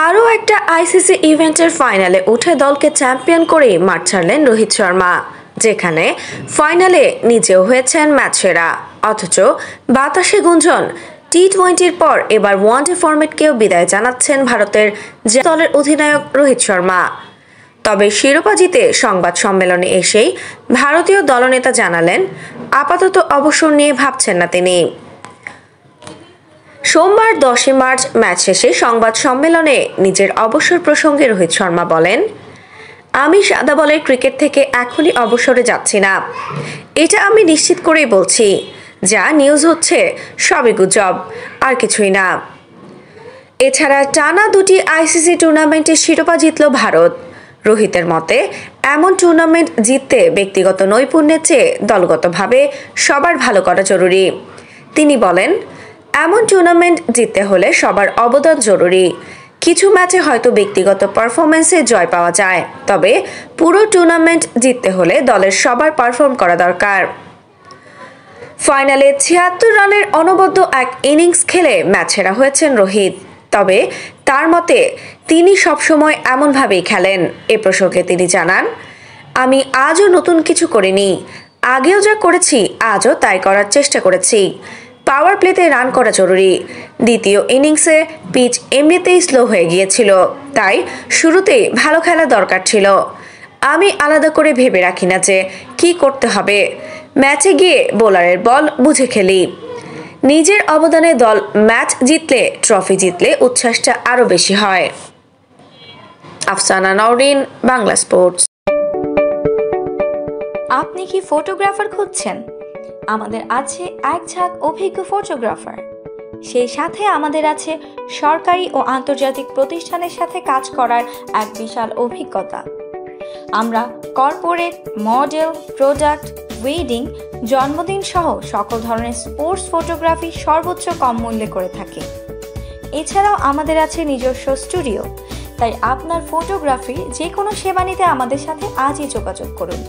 আরও একটা আইসিসি ইভেন্টের ফাইনালে উঠে দলকে চ্যাম্পিয়ন করেই মাঠ ছাড়লেন রোহিত শর্মা, যেখানে ফাইনালে নিজেও হয়েছেন ম্যাচ সেরা। অথচ বাতাসে গুঞ্জন, টি-20-র পর এবার ওয়ানডে ফরম্যাটকেও বিদায় জানাচ্ছেন ভারতের দলের অধিনায়ক রোহিত শর্মা। তবে শিরোপা জিতে সংবাদ সম্মেলনে এসেই ভারতীয় দলনেতা জানালেন আপাতত অবসর নিয়ে ভাবছেন না তিনি। সোমবার 10 মার্চ ম্যাচ শেষে সংবাদ সম্মেলনে নিজের অবসর প্রসঙ্গে রোহিত শর্মা বলেন, আমি সাদা বলের ক্রিকেট থেকে এখনই অবসরে যাচ্ছি না, এটা আমি নিশ্চিত করেই বলছি। যা নিউজ হচ্ছে সবই গুজব, আর কিছুই না। এছাড়া টানা 2টি আইসিসি টুর্নামেন্টের শিরোপা জিতল ভারত। রোহিতের মতে এমন টুর্নামেন্ট জিততে ব্যক্তিগত নৈপুণ্যের চেয়ে দলগতভাবে সবার ভালো করা জরুরি। তিনি বলেন, এমন টুর্নামেন্ট জিততে হলে সবার অবদান জরুরি। কিছু ম্যাচে হয়তো ব্যক্তিগত পারফরম্যান্সে জয় পাওয়া যায়, তবে পুরো টুর্নামেন্ট জিততে হলে দলের সবার পারফর্ম করা দরকার। ফাইনালে 76 রানের অনবদ্য এক ইনিংস খেলে ম্যাচ সেরা হয়েছেন রোহিত। তবে তার মতে তিনি সবসময় এমনভাবেই খেলেন। এ প্রসঙ্গে তিনি জানান, আমি আজও নতুন কিছু করিনি, আগেও যা করেছি আজও তাই করার চেষ্টা করেছি। পাওয়ার প্লেতে রান করা জরুরি। দ্বিতীয় ইনিংসে পিচ এমনিতেই স্লো হয়ে গিয়েছিল, তাই শুরুতেই ভালো খেলা দরকার ছিল। আমি আলাদা করে ভেবে রাখি না যে কি করতে হবে, ম্যাচে গিয়ে বোলারের বল বুঝে খেলি। নিজের অবদানে দল ম্যাচ জিতলে, ট্রফি জিতলে উচ্ছ্বাসটা আরও বেশি হয়। আফসানা নওরিন, বাংলা স্পোর্টস। আপনি কি ফটোগ্রাফার খুঁজছেন? আমাদের আছে এক ঝাঁক অভিজ্ঞ ফটোগ্রাফার। সেই সাথে আমাদের আছে সরকারি ও আন্তর্জাতিক প্রতিষ্ঠানের সাথে কাজ করার এক বিশাল অভিজ্ঞতা। আমরা কর্পোরেট, মডেল, প্রোডাক্ট, ওয়েডিং, জন্মদিন সহ সকল ধরনের স্পোর্টস ফটোগ্রাফি সর্বোচ্চ কম মূল্যে করে থাকি। এছাড়াও আমাদের আছে নিজস্ব স্টুডিও। তাই আপনার ফটোগ্রাফির যে কোনো সেবা নিতে আমাদের সাথে আজই যোগাযোগ করুন।